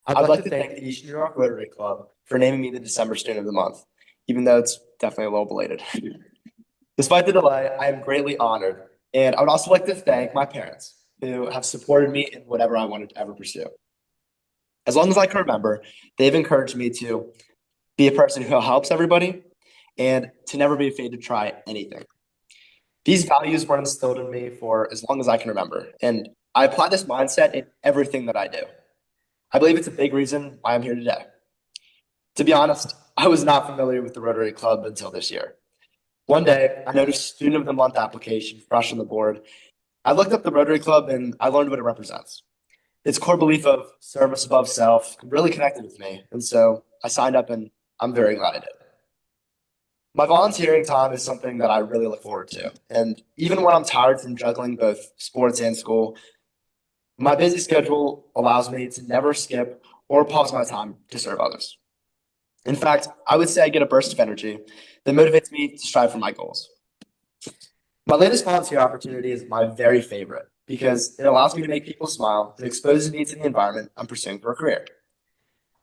I'd like to thank the Eastern New York Rotary Club for naming me the December Student of the Month, even though it's definitely a little belated. Despite the delay, I am greatly honored, and I would also like to thank my parents who have supported me in whatever I wanted to ever pursue. As long as I can remember, they've encouraged me to be a person who helps everybody and to never be afraid to try anything. These values were instilled in me for as long as I can remember, and I apply this mindset in everything that I do. I believe it's a big reason why I'm here today. To be honest, I was not familiar with the Rotary Club until this year. One day, I noticed Student of the Month application fresh on the board. I looked up the Rotary Club and I learned what it represents. Its core belief of service above self really connected with me, and so I signed up and I'm very glad I did. My volunteering time is something that I really look forward to, and even when I'm tired from juggling both sports and school, my busy schedule allows me to never skip or pause my time to serve others. In fact, I would say I get a burst of energy that motivates me to strive for my goals. My latest volunteer opportunity is my very favorite because it allows me to make people smile and exposes me to the environment I'm pursuing for a career.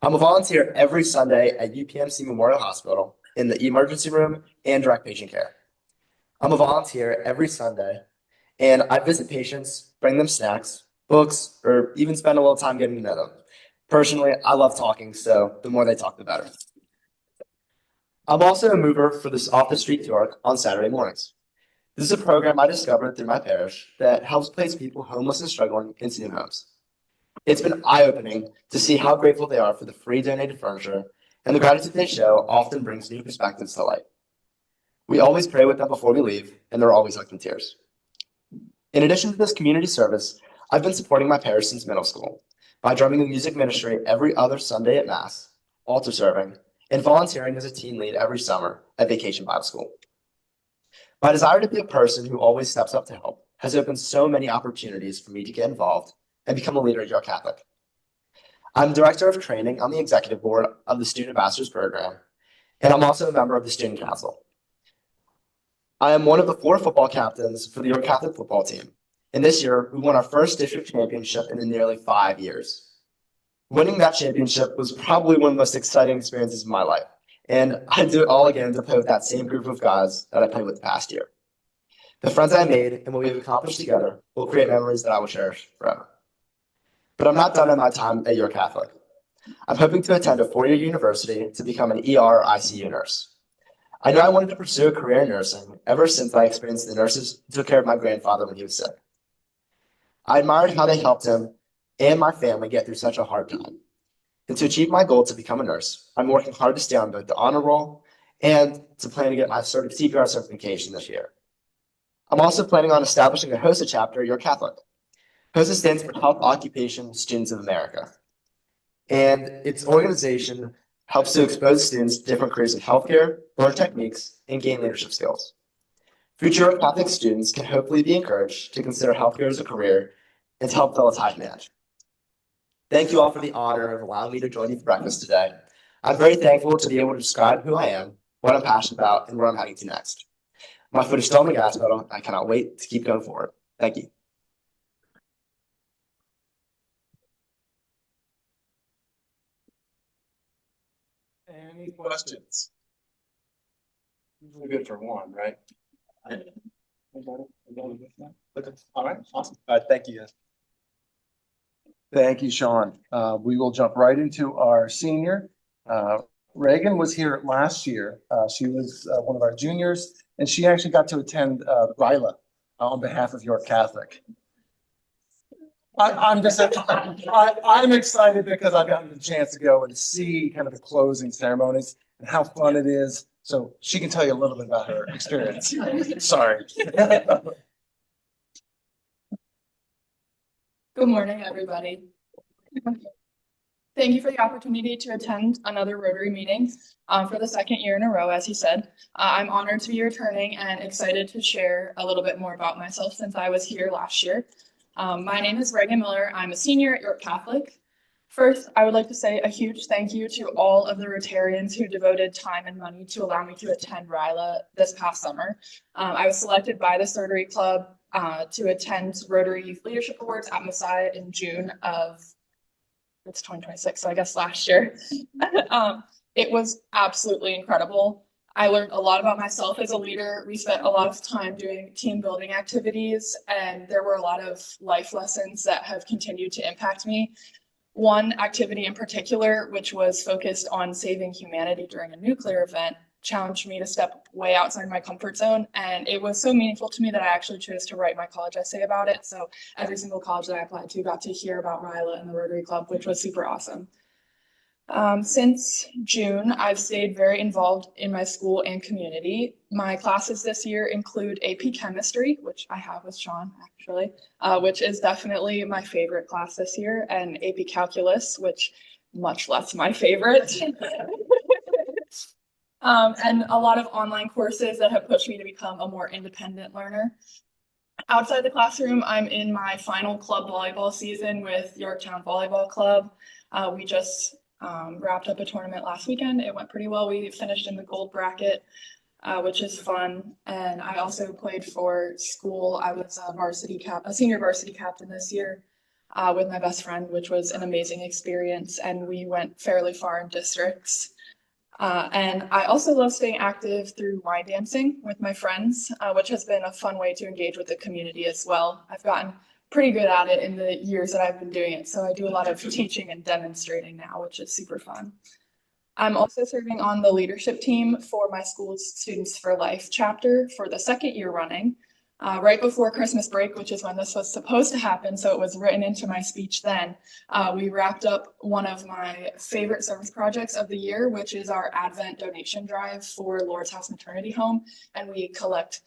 I'm a volunteer every Sunday at UPMC Memorial Hospital in the emergency room and direct patient care. I'm a volunteer every Sunday and I visit patients, bring them snacks, books, or even spend a little time getting to know them. Personally, I love talking, so the more they talk, the better. I'm also a mover for this off the street tour on Saturday mornings. This is a program I discovered through my parish that helps place people homeless and struggling into new homes. It's been eye-opening to see how grateful they are for the free donated furniture, and the gratitude they show often brings new perspectives to light. We always pray with them before we leave, and they're always hugged in tears. In addition to this community service, I've been supporting my parish since middle school by drumming the music ministry every other Sunday at Mass, altar serving, and volunteering as a teen lead every summer at Vacation Bible School. My desire to be a person who always steps up to help has opened so many opportunities for me to get involved and become a leader at York Catholic. I'm director of training on the executive board of the Student Ambassadors Program, and I'm also a member of the Student Council. I am one of the 4 football captains for the York Catholic football team, and this year we won our first district championship in nearly 5 years. Winning that championship was probably one of the most exciting experiences of my life, and I'd do it all again to play with that same group of guys that I played with the past year. The friends I made and what we've accomplished together will create memories that I will cherish forever. But I'm not done in my time at York Catholic. I'm hoping to attend a 4-year university to become an ER or ICU nurse. I knew I wanted to pursue a career in nursing ever since I experienced the nurses who took care of my grandfather when he was sick. I admired how they helped him and my family get through such a hard time. And to achieve my goal to become a nurse, I'm working hard to stay on both the honor roll and to plan to get my CPR certification this year. I'm also planning on establishing a HOSA chapter at York Catholic. HOSA stands for Health Occupation Students of America. And its organization helps to expose students to different careers in healthcare, learn techniques, and gain leadership skills. Future Catholic students can hopefully be encouraged to consider healthcare as a career and to help fill a time manage. Thank you all for the honor of allowing me to join you for breakfast today. I'm very thankful to be able to describe who I am, what I'm passionate about, and where I'm heading to next. My foot is still on the gas pedal, and I cannot wait to keep going forward. Thank you. Any questions? Usually good for one, right? All right, awesome. Thank you, guys. Thank you, Sean. We will jump right into our senior. Reagan was here last year. She was one of our juniors, and she actually got to attend RILA on behalf of York Catholic. I'm excited because I've gotten the chance to go and see kind of the closing ceremonies and how fun it is. So she can tell you a little bit about her experience. Sorry. Good morning, everybody. Thank you for the opportunity to attend another Rotary meeting for the second year in a row, as he said. I'm honored to be returning and excited to share a little bit more about myself since I was here last year. My name is Reagan Miller. I'm a senior at York Catholic. First, I would like to say a huge thank you to all of the Rotarians who devoted time and money to allow me to attend RILA this past summer. I was selected by the Rotary Club to attend Rotary Youth Leadership Awards at Messiah in June of it's 2026, so I guess last year. It was absolutely incredible. I learned a lot about myself as a leader. We spent a lot of time doing team building activities, and there were a lot of life lessons that have continued to impact me. One activity in particular, which was focused on saving humanity during a nuclear event, challenged me to step way outside my comfort zone. And it was so meaningful to me that I actually chose to write my college essay about it. So every single college that I applied to got to hear about RILA and the Rotary Club, which was super awesome. Since June, I've stayed very involved in my school and community. My classes this year include AP Chemistry, which I have with Sean actually, which is definitely my favorite class this year, and AP Calculus, which much less my favorite. And a lot of online courses that have pushed me to become a more independent learner. Outside the classroom, I'm in my final club volleyball season with Yorktown Volleyball Club. We just wrapped up a tournament last weekend. It went pretty well. We finished in the gold bracket, which is fun. And I also played for school. I was a senior varsity captain this year with my best friend, which was an amazing experience. And we went fairly far in districts. And I also love staying active through line dancing with my friends, which has been a fun way to engage with the community as well. I've gotten pretty good at it in the years that I've been doing it. So I do a lot of teaching and demonstrating now, which is super fun. I'm also serving on the leadership team for my school's Students for Life chapter for the second year running. Right before Christmas break, which is when this was supposed to happen, so it was written into my speech then, we wrapped up one of my favorite service projects of the year, which is our Advent donation drive for Lord's House Maternity Home. And we collect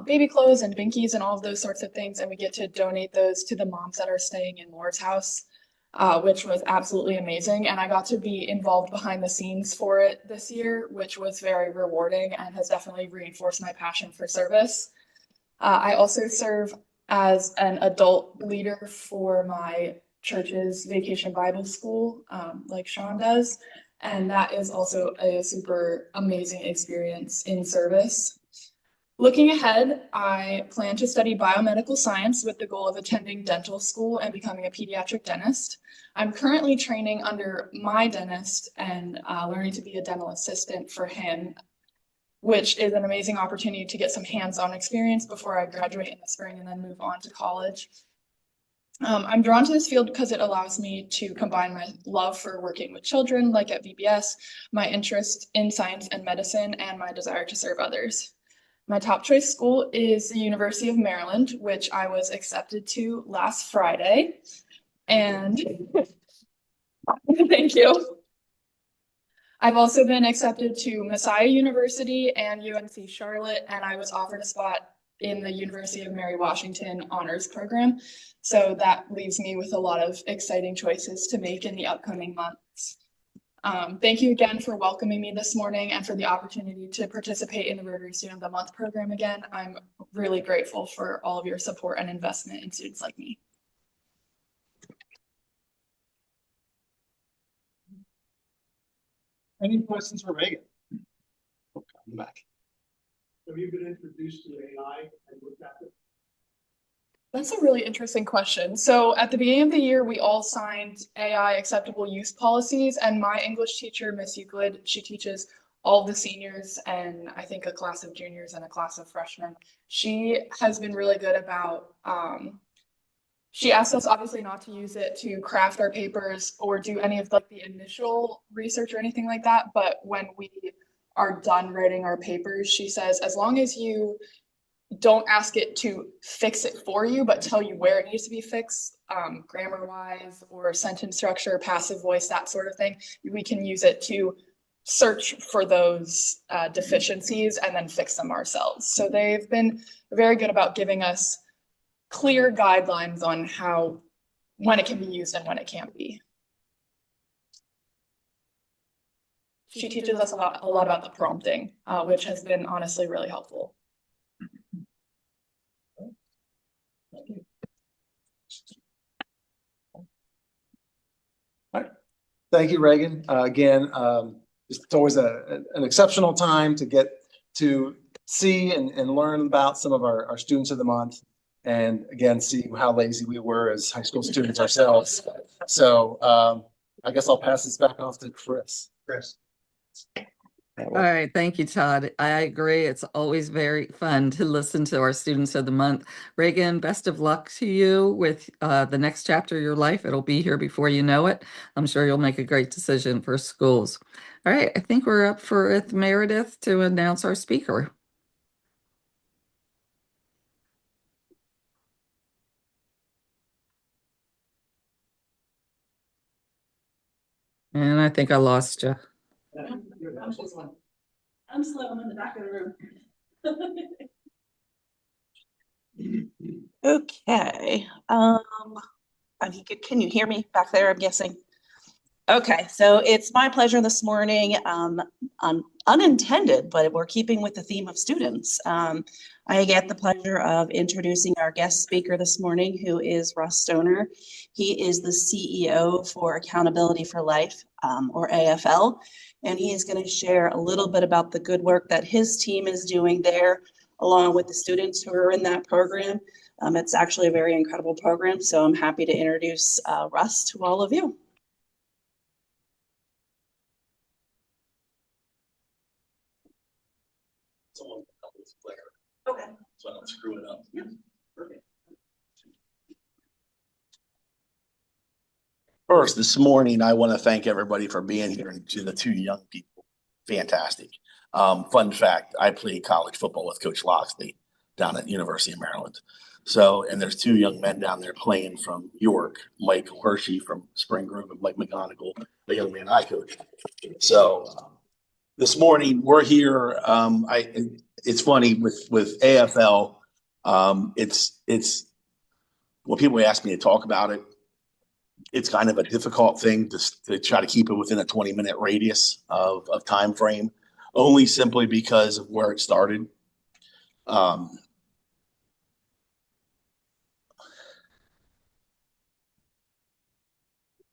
baby clothes and binkies and all of those sorts of things, and we get to donate those to the moms that are staying in Lord's House, which was absolutely amazing. And I got to be involved behind the scenes for it this year, which was very rewarding and has definitely reinforced my passion for service. I also serve as an adult leader for my church's Vacation Bible School, like Sean does. And that is also a super amazing experience in service. Looking ahead, I plan to study biomedical science with the goal of attending dental school and becoming a pediatric dentist. I'm currently training under my dentist and learning to be a dental assistant for him, which is an amazing opportunity to get some hands-on experience before I graduate in the spring and then move on to college. I'm drawn to this field because it allows me to combine my love for working with children, like at VBS, my interest in science and medicine, and my desire to serve others. My top choice school is the University of Maryland, which I was accepted to last Friday. And thank you. I've also been accepted to Messiah University and UNC Charlotte, and I was offered a spot in the University of Mary Washington honors program. So that leaves me with a lot of exciting choices to make in the upcoming months. Thank you again for welcoming me this morning and for the opportunity to participate in the Rotary Student of the Month program again. I'm really grateful for all of your support and investment in students like me. Any questions for Megan? Oh, I'm back. Have you been introduced to AI and looked at it? That's a really interesting question. So at the beginning of the year, we all signed AI acceptable use policies, and my English teacher, Miss Euclid, she teaches all the seniors and I think a class of juniors and a class of freshmen. She has been really good about, she asked us obviously not to use it to craft our papers or do any of like the initial research or anything like that. But when we are done writing our papers, she says, as long as you don't ask it to fix it for you, but tell you where it needs to be fixed, grammar wise or sentence structure, passive voice, that sort of thing, we can use it to search for those deficiencies and then fix them ourselves. So they've been very good about giving us clear guidelines on how, when it can be used and when it can't be. She teaches us a lot about the prompting, which has been honestly really helpful. Thank you, Reagan. Again, it's always an exceptional time to get to see and learn about some of our students of the month. And again, see how lazy we were as high school students ourselves. So I guess I'll pass this back off to Chris. Chris. All right, thank you, Todd. I agree. It's always very fun to listen to our students of the month. Reagan, best of luck to you with the next chapter of your life. It'll be here before you know it. I'm sure you'll make a great decision for schools. All right, I think we're up for with Meredith to announce our speaker. And I think I lost you. I'm slow. I'm in the back of the room. Okay. Can you hear me back there? I'm guessing. Okay, so it's my pleasure this morning, unintended, but we're keeping with the theme of students. I get the pleasure of introducing our guest speaker this morning, who is Russ Stoner. He is the CEO for Accountability for Life, or AFL, and he is going to share a little bit about the good work that his team is doing there, along with the students who are in that program. It's actually a very incredible program, so I'm happy to introduce Russ to all of you. Okay. So I don't screw it up. Yeah. Perfect. First, this morning, I want to thank everybody for being here, and to the two young people. Fantastic. Fun fact, I played college football with Coach Loxley down at University of Maryland. So, and there's two young men down there playing from York, Mike Hershey from Spring Grove and Mike McGonigal, the young man I coached. So this morning we're here. It's funny with AFL. It's when people ask me to talk about it, it's kind of a difficult thing to try to keep it within a 20-minute radius of time frame, only simply because of where it started.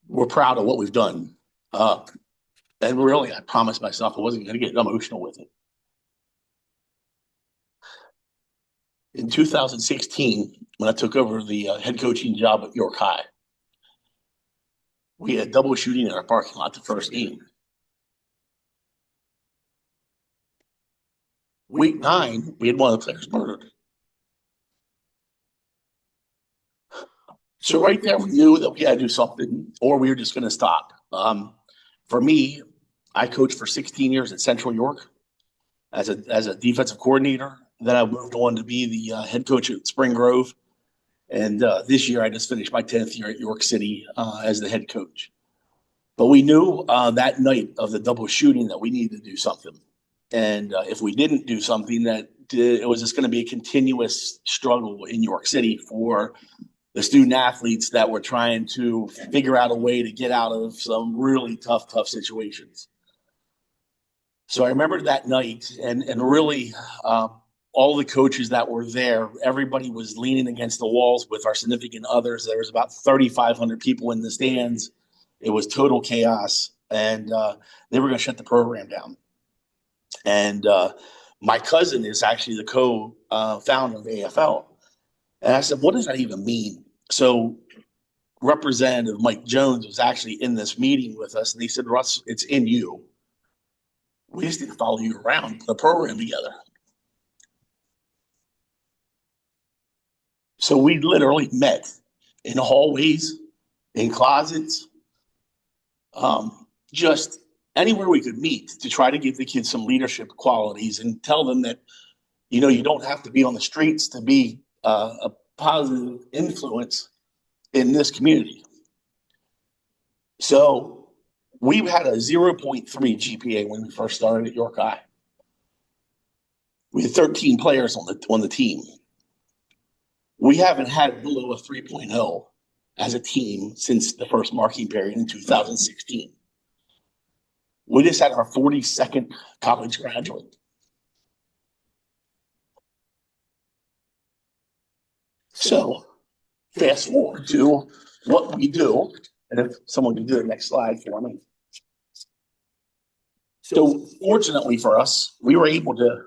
We're proud of what we've done. And really, I promised myself I wasn't going to get emotional with it. In 2016, when I took over the head coaching job at York High, we had double shooting in our parking lot the first game. Week 9, we had one of the players murdered. So right there, we knew that we had to do something, or we were just going to stop. For me, I coached for 16 years at Central York as a defensive coordinator. Then I moved on to be the head coach at Spring Grove. And this year, I just finished my 10th year at York City as the head coach. But we knew that night of the double shooting that we needed to do something. And if we didn't do something, that it was just going to be a continuous struggle in York City for the student athletes that were trying to figure out a way to get out of some really tough situations. So I remember that night, and really all the coaches that were there, everybody was leaning against the walls with our significant others. There was about 3,500 people in the stands. It was total chaos, and they were going to shut the program down. And my cousin is actually the co-founder of AFL. And I said, what does that even mean? So Representative Mike Jones was actually in this meeting with us, and he said, Russ, it's in you. We just need to follow you around, put a program together. So we literally met in hallways, in closets, just anywhere we could meet to try to give the kids some leadership qualities and tell them that, you don't have to be on the streets to be a positive influence in this community. So we had a 0.3 GPA when we first started at York High. We had 13 players on the team. We haven't had below a 3.0 as a team since the first marking period in 2016. We just had our 42nd college graduate. So fast forward to what we do, and if someone can do the next slide for me. So fortunately for us, we were able to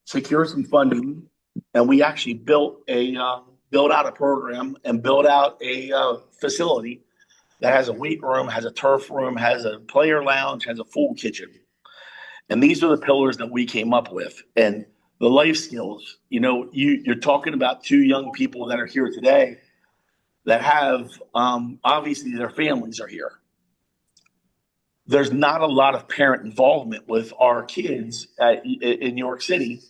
secure some funding, and we actually built out a program and built out a facility that has a weight room, has a turf room, has a player lounge, has a full kitchen. And these are the pillars that we came up with. And the life skills, you're talking about two young people that are here today that have, obviously their families are here. There's not a lot of parent involvement with our kids in New York City.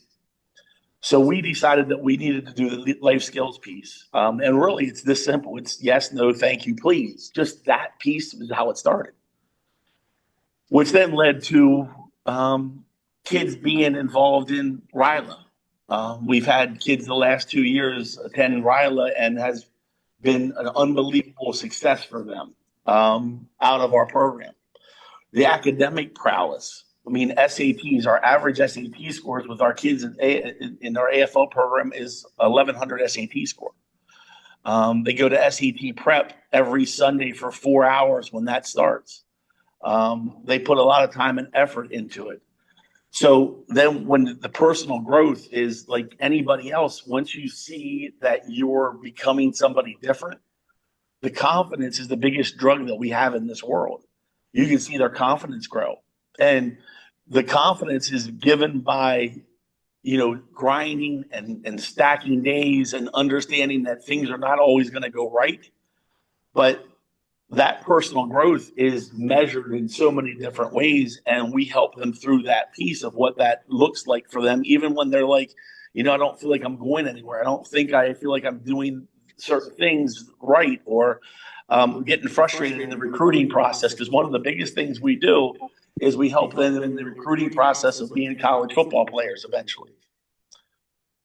So we decided that we needed to do the life skills piece. And really, it's this simple. It's yes, no, thank you, please. Just that piece is how it started, which then led to kids being involved in RILA. We've had kids the last 2 years attend RILA and has been an unbelievable success for them out of our program. The academic prowess. I mean, SATs, our average SAT scores with our kids in our AFL program is 1,100 SAT score. They go to SAT prep every Sunday for 4 hours when that starts. They put a lot of time and effort into it. So then when the personal growth is like anybody else, once you see that you're becoming somebody different, the confidence is the biggest drug that we have in this world. You can see their confidence grow. And the confidence is given by, grinding and stacking days and understanding that things are not always going to go right. But that personal growth is measured in so many different ways. And we help them through that piece of what that looks like for them, even when they're like, I don't feel like I'm going anywhere. I feel like I'm doing certain things right, or getting frustrated in the recruiting process. Because one of the biggest things we do is we help them in the recruiting process of being college football players eventually.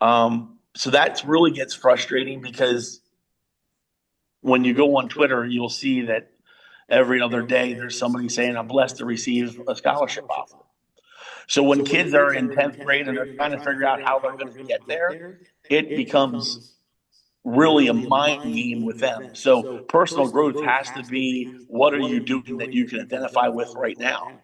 So that really gets frustrating, because when you go on Twitter, you'll see that every other day there's somebody saying, I'm blessed to receive a scholarship offer. So when kids are in 10th grade and they're trying to figure out how they're going to get there, it becomes really a mind game with them. So personal growth has to be, what are you doing that you can identify with right now?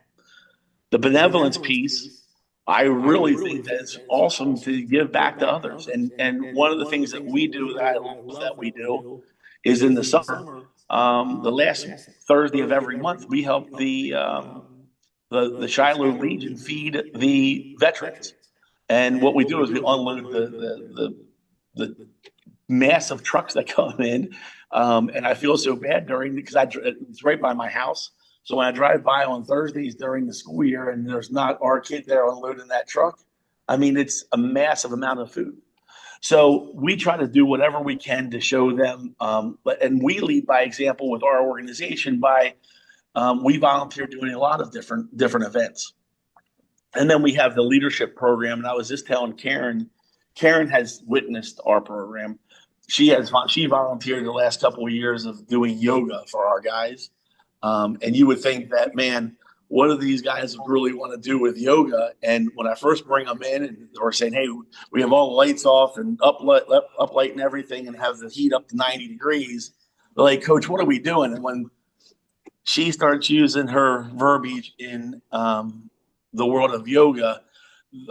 The benevolence piece, I really think that it's awesome to give back to others. And one of the things that we do that I love that we do is in the summer, the last Thursday of every month, we help the Shiloh Legion feed the veterans. And what we do is we unload the massive trucks that come in. And I feel so bad because it's right by my house. So when I drive by on Thursdays during the school year and there's not our kid there unloading that truck, I mean, it's a massive amount of food. So we try to do whatever we can to show them, and we lead by example with our organization by we volunteer doing a lot of different events. And then we have the leadership program. And I was just telling Karen has witnessed our program. She volunteered the last couple of years of doing yoga for our guys. And you would think that, man, what do these guys really want to do with yoga? And when I first bring them in and we're saying, hey, we have all the lights off and up light and everything and have the heat up to 90 degrees, they're like, Coach, what are we doing? And when she starts using her verbiage in the world of yoga,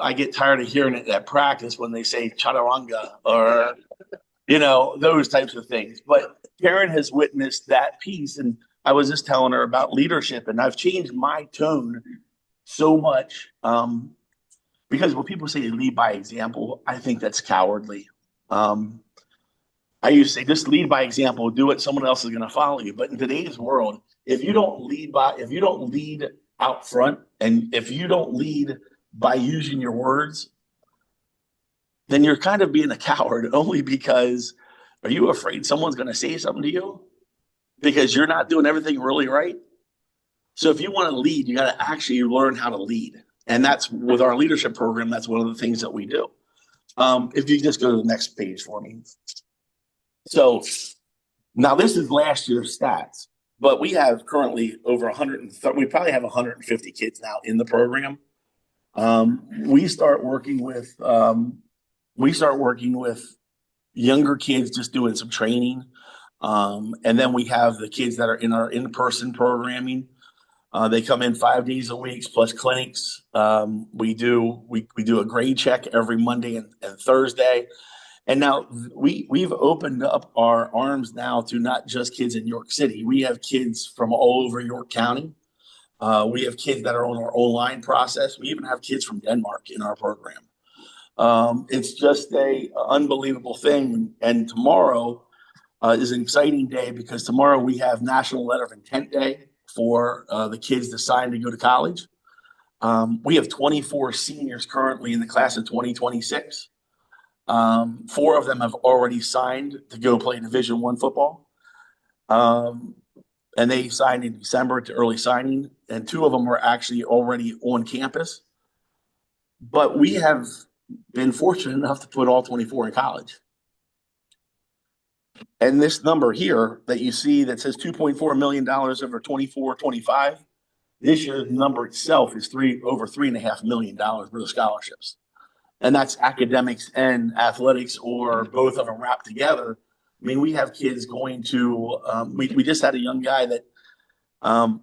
I get tired of hearing it at practice when they say chaturanga or, those types of things. But Karen has witnessed that piece. And I was just telling her about leadership, and I've changed my tone so much because when people say lead by example, I think that's cowardly. I used to say, just lead by example, do it. Someone else is going to follow you. But in today's world, if you don't lead out front, and if you don't lead by using your words, then you're kind of being a coward. Only because, are you afraid someone's going to say something to you because you're not doing everything really right? So if you want to lead, you got to actually learn how to lead. And that's with our leadership program. That's one of the things that we do. If you just go to the next page for me. So now this is last year's stats, but we have currently over 130, we probably have 150 kids now in the program. We start working with younger kids, just doing some training. And then we have the kids that are in our in-person programming. They come in 5 days a week plus clinics. We do a grade check every Monday and Thursday. And now we've opened up our arms now to not just kids in York City. We have kids from all over York County. We have kids that are on our online process. We even have kids from Denmark in our program. It's just a unbelievable thing. And tomorrow is an exciting day because tomorrow we have National Letter of Intent Day for the kids to sign to go to college. We have 24 seniors currently in the class of 2026. 4 of them have already signed to go play Division I football. And they signed in December to early signing, and 2 of them were actually already on campus. But we have been fortunate enough to put all 24 in college. And this number here that you see that says $2.4 million over 24-25, this year's number itself is over $3.5 million worth of scholarships. And that's academics and athletics, or both of them wrapped together. I mean, we have kids going to, we just had a young guy that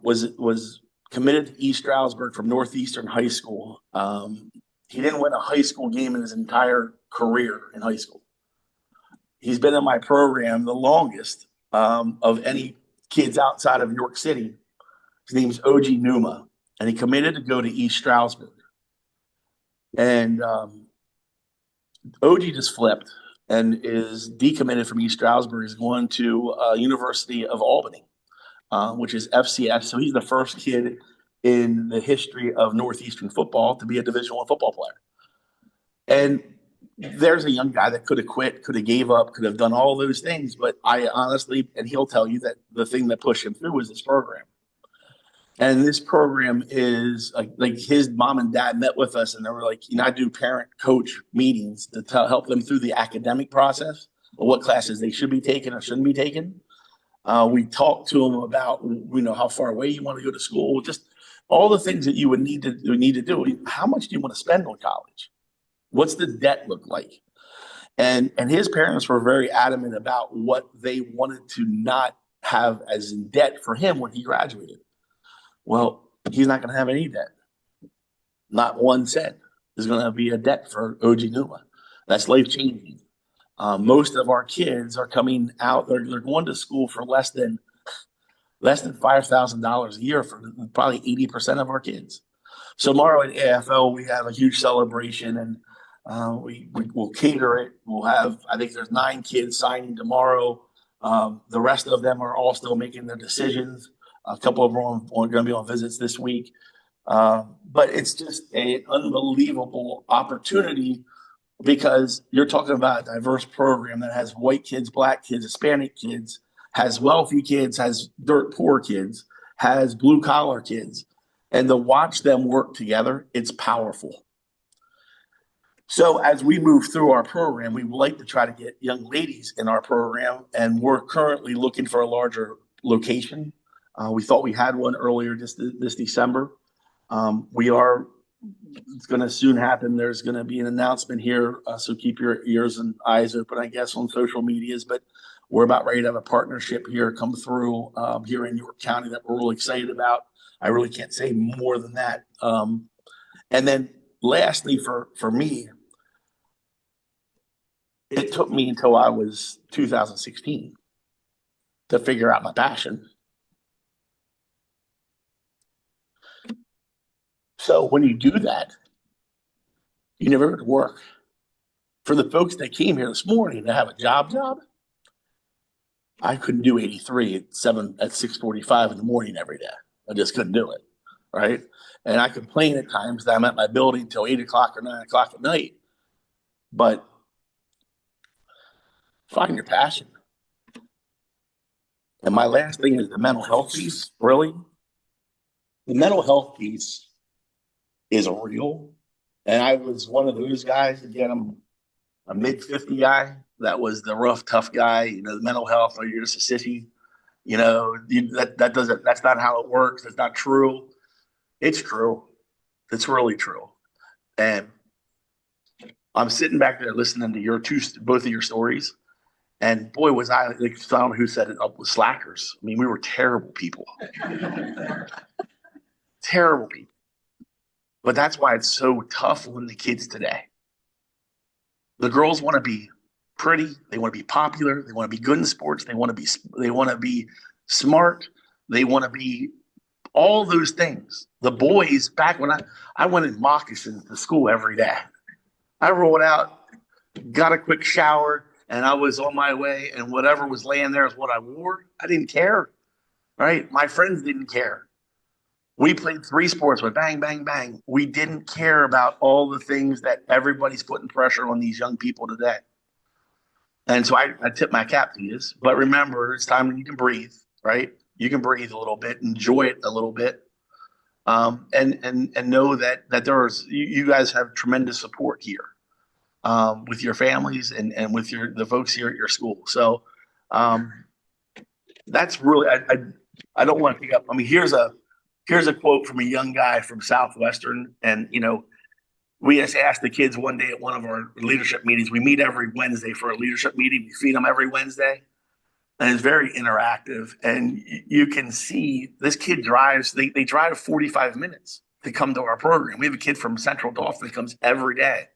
was committed to East Stroudsburg from Northeastern High School. He didn't win a high school game in his entire career in high school. He's been in my program the longest of any kids outside of York City. His name's OG Numa, and he committed to go to East Stroudsburg. And OG just flipped and is decommitted from East Stroudsburg. He's going to University of Albany, which is FCS. So he's the first kid in the history of Northeastern football to be a Division I football player. And there's a young guy that could have quit, could have gave up, could have done all those things. But I honestly, and he'll tell you that the thing that pushed him through was this program. And this program is like his mom and dad met with us, and they were like, I do parent coach meetings to help them through the academic process of what classes they should be taking or shouldn't be taking. We talked to them about, how far away you want to go to school, just all the things that you would need to do. How much do you want to spend on college? What's the debt look like? And his parents were very adamant about what they wanted to not have as in debt for him when he graduated. Well, he's not going to have any debt. Not 1 cent is going to be a debt for OG Numa. That's life changing. Most of our kids are coming out. They're going to school for less than $5,000 a year for probably 80% of our kids. So tomorrow at AFL, we have a huge celebration, and we will cater it. We'll have, I think there's 9 kids signing tomorrow. The rest of them are all still making their decisions. A couple of them are going to be on visits this week. But it's just an unbelievable opportunity because you're talking about a diverse program that has white kids, black kids, Hispanic kids, has wealthy kids, has dirt poor kids, has blue collar kids. And to watch them work together, it's powerful. So as we move through our program, we would like to try to get young ladies in our program, and we're currently looking for a larger location. We thought we had one earlier this December. It's going to soon happen. There's going to be an announcement here, so keep your ears and eyes open, I guess, on social medias. But we're about ready to have a partnership here come through here in York County that we're really excited about. I really can't say more than that. And then lastly, for me, it took me until I was 2016 to figure out my passion. So when you do that, you never go to work. For the folks that came here this morning to have a job, I couldn't do 83 at 6:45 in the morning every day. I just couldn't do it, right? And I complain at times that I'm at my building until 8 o'clock or 9 o'clock at night. But find your passion. And my last thing is the mental health piece, really. The mental health piece is real. And I was one of those guys, again, I'm a mid-50 guy. That was the rough, tough guy, the mental health, or you're just a sissy. That's not how it works. It's not true. It's true. It's really true. And I'm sitting back there listening to both of your stories. And boy, was I, like, I don't know who set it up with slackers. I mean, we were terrible people. Terrible people. But that's why it's so tough on the kids today. The girls want to be pretty. They want to be popular. They want to be good in sports. They want to be smart. They want to be all those things. The boys, back when I went in moccasins to school every day. I rolled out, got a quick shower, and I was on my way, and whatever was laying there is what I wore. I didn't care, right? My friends didn't care. We played 3 sports with bang, bang, bang. We didn't care about all the things that everybody's putting pressure on these young people today. And so I tip my cap to you. But remember, it's time you can breathe, right? You can breathe a little bit, enjoy it a little bit, and know that there's you guys have tremendous support here with your families and with the folks here at your school. So that's really I don't want to pick up. I mean, here's a quote from a young guy from Southwestern, and we just asked the kids one day at one of our leadership meetings. We meet every Wednesday for a leadership meeting. We feed them every Wednesday. And it's very interactive. And you can see this kid drives, they drive 45 minutes to come to our program. We have a kid from Central Dauphin that comes every day.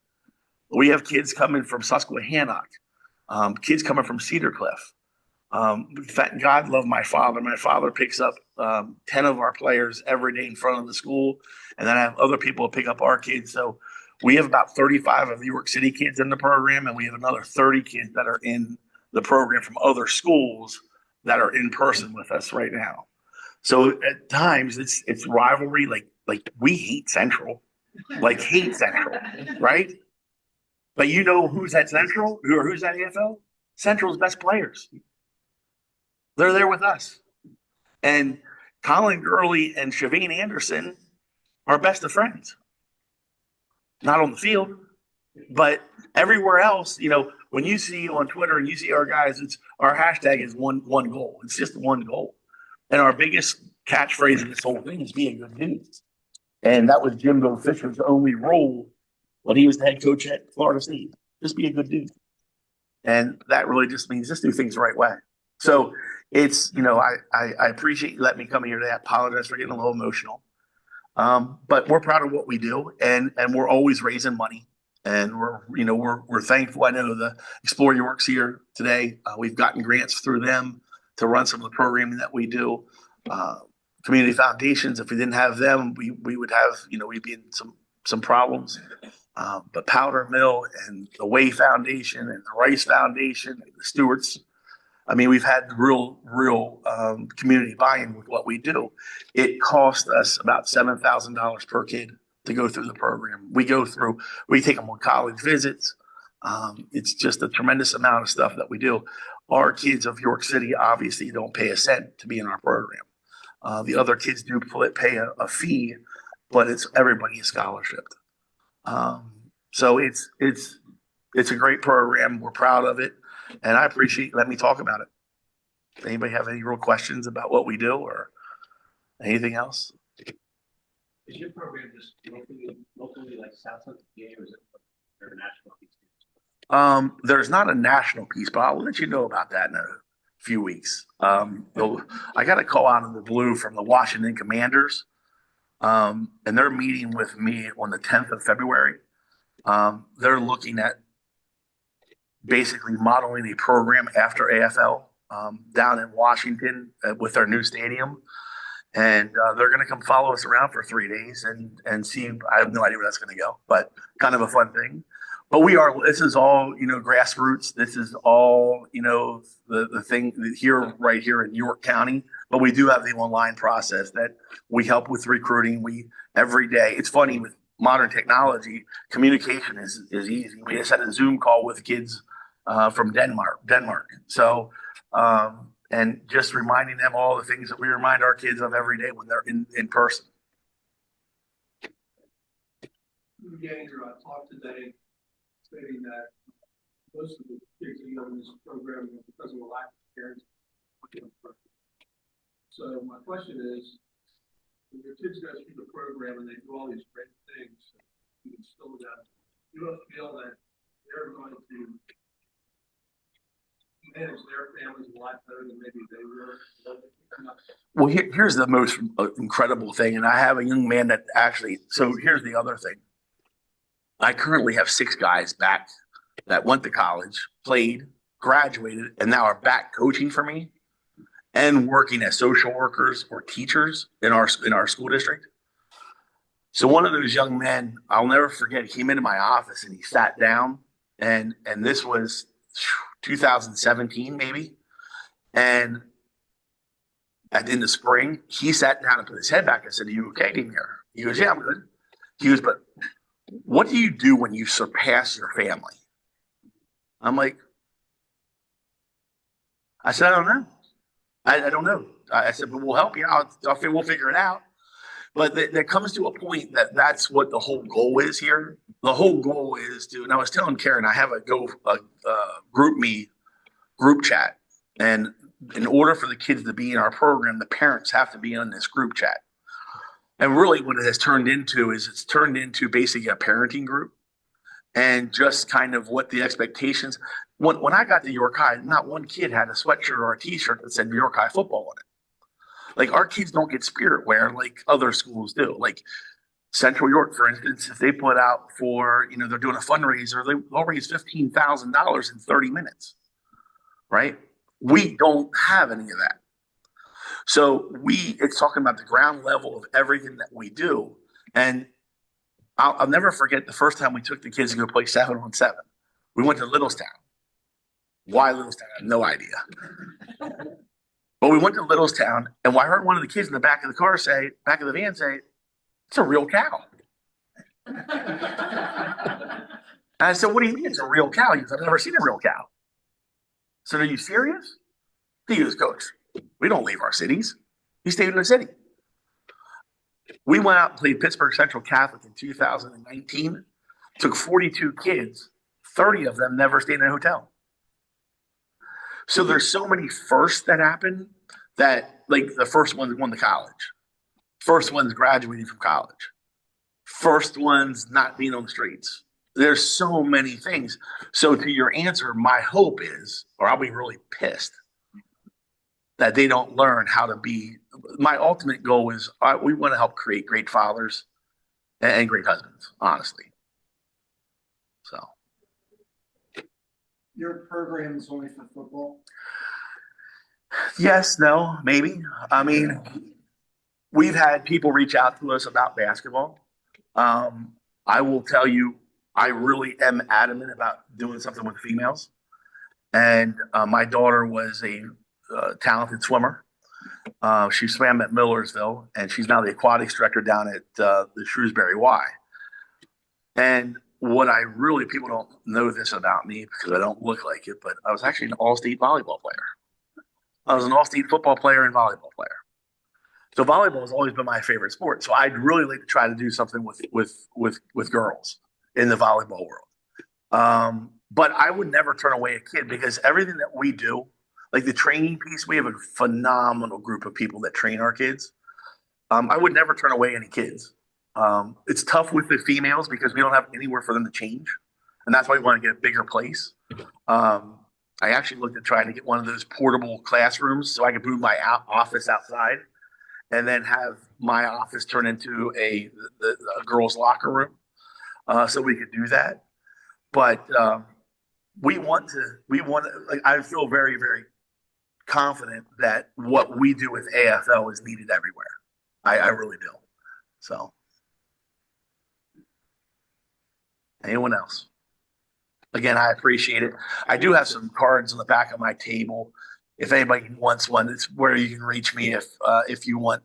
We have kids coming from Susquehannock, kids coming from Cedar Cliff. God love my father. My father picks up 10 of our players every day in front of the school. And then I have other people pick up our kids. So we have about 35 of New York City kids in the program, and we have another 30 kids that are in the program from other schools that are in person with us right now. So at times it's rivalry. Like we hate Central, right? But who's at Central? Who's at AFL? Central's best players. They're there with us. And Colin Gurley and Shavane Anderson are best of friends. Not on the field, but everywhere else, when you see on Twitter and you see our guys, our hashtag is one goal. It's just one goal. And our biggest catchphrase in this whole thing is be a good dude. And that was Jimbo Fisher's only role when he was the head coach at Florida State. Just be a good dude. And that really just means just do things the right way. So it's, I appreciate you letting me come here today. I apologize for getting a little emotional. But we're proud of what we do, and we're always raising money. And we're thankful. I know the Explore Your Works here today. We've gotten grants through them to run some of the programming that we do. Community foundations, if we didn't have them, we would have, we'd be in some problems. But Powder Mill and the Way Foundation and the Rice Foundation and the Stewarts, I mean, we've had real community buy-in with what we do. It cost us about $7,000 per kid to go through the program. We take them on college visits. It's just a tremendous amount of stuff that we do. Our kids of York City obviously don't pay a cent to be in our program. The other kids do pay a fee, but everybody is scholarshiped. So it's a great program. We're proud of it, and I appreciate you letting me talk about it. Anybody have any real questions about what we do or anything else? Is your program just locally like South of the PA, or is it international piece? There's not a national piece, but I'll let you know about that in a few weeks. I got a call out of the blue from the Washington Commanders, and they're meeting with me on the 10th of February. They're looking at basically modeling a program after AFL down in Washington with their new stadium. And they're going to come follow us around for 3 days and see. I have no idea where that's going to go, but kind of a fun thing. But this is all, grassroots. This is all, the thing right here in York County. But we do have the online process that we help with recruiting. Every day. It's funny with modern technology, communication is easy. We just had a Zoom call with kids from Denmark. So, and just reminding them all the things that we remind our kids of every day when they're in person. Ganger, I talked today stating that most of the kids are in this program because of a lack of parents. So my question is, when your kids go through the program and they do all these great things, you instill them, you don't feel that they're going to manage their families a lot better than maybe they were? Well, here's the most incredible thing, and I have a young man that so here's the other thing. I currently have 6 guys back that went to college, played, graduated, and now are back coaching for me and working as social workers or teachers in our school district. So one of those young men, I'll never forget, came into my office and he sat down, and this was 2017 maybe, and in the spring he sat down and put his head back. I said, "Are you okay in here?" He goes, "Yeah, I'm good." He goes, "But what do you do when you surpass your family?" I'm like, I said, "I don't know. I don't know." I said, "But we'll help you out. We'll figure it out." But there comes to a point that that's what the whole goal is here. The whole goal is to, and I was telling Karen, I have a group chat. And in order for the kids to be in our program, the parents have to be in this group chat. And really what it has turned into is it's turned into basically a parenting group and just kind of what the expectations. When I got to York High, not one kid had a sweatshirt or a t-shirt that said York High football on it. Like our kids don't get spirit wear like other schools do. Like Central York, for instance, if they put out for, they're doing a fundraiser, they'll raise $15,000 in 30 minutes, right? We don't have any of that. So it's talking about the ground level of everything that we do. And I'll never forget the first time we took the kids to go play 7-on-7. We went to Littlestown. Why Littlestown? I have no idea. But we went to Littlestown, and I heard one of the kids in the back of the van say, "It's a real cow." And I said, "What do you mean it's a real cow?" He goes, "I've never seen a real cow." I said, "Are you serious?" He goes, "Coach, we don't leave our cities. We stayed in the city." We went out and played Pittsburgh Central Catholic in 2019, took 42 kids, 30 of them never stayed in a hotel. So there's so many firsts that happen that, like, the first one won the college. First one's graduating from college. First one's not being on the streets. There's so many things. So to your answer, my hope is, or I'll be really pissed, that they don't learn how to be. My ultimate goal is we want to help create great fathers and great husbands, honestly. So. Your program is only for football? Yes, no, maybe. I mean, we've had people reach out to us about basketball. I will tell you, I really am adamant about doing something with females. And my daughter was a talented swimmer. She swam at Millersville, and she's now the aquatics director down at the Shrewsbury Y. And what people don't know this about me because I don't look like it, but I was actually an all-state volleyball player. I was an all-state football player and volleyball player. So volleyball has always been my favorite sport. So I'd really like to try to do something with girls in the volleyball world. But I would never turn away a kid because everything that we do, like the training piece, we have a phenomenal group of people that train our kids. I would never turn away any kids. It's tough with the females because we don't have anywhere for them to change. And that's why we want to get a bigger place. I actually looked at trying to get one of those portable classrooms so I could move my office outside and then have my office turn into a girls' locker room. So we could do that. But I feel very, very confident that what we do with AFL is needed everywhere. I really do. So. Anyone else? Again, I appreciate it. I do have some cards on the back of my table. If anybody wants one, it's where you can reach me if you want.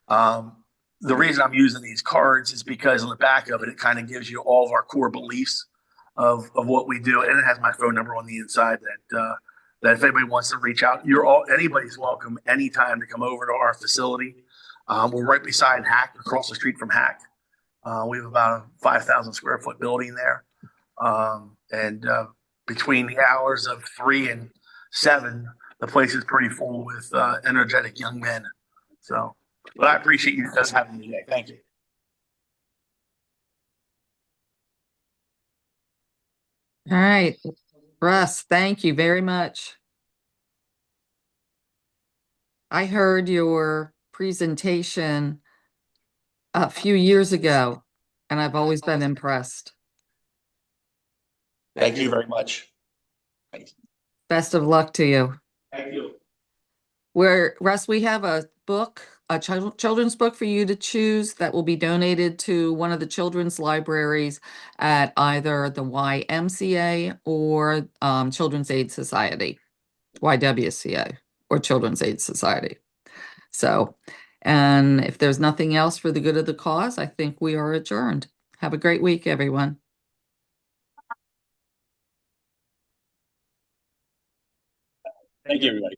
The reason I'm using these cards is because on the back of it, it kind of gives you all of our core beliefs of what we do, and it has my phone number on the inside that if anybody wants to reach out, anybody's welcome anytime to come over to our facility. We're right beside Hack, across the street from Hack. We have about a 5,000 square foot building there. And between the hours of 3 and 7, the place is pretty full with energetic young men. So, but I appreciate you guys having me today. Thank you. All right, Russ, thank you very much. I heard your presentation a few years ago, and I've always been impressed. Thank you very much. Best of luck to you. Thank you. Russ, we have a book, a children's book for you to choose that will be donated to one of the children's libraries at either the YMCA or Children's Aid Society, YWCA or Children's Aid Society. So, and if there's nothing else for the good of the cause, I think we are adjourned. Have a great week, everyone. Thank you, everybody.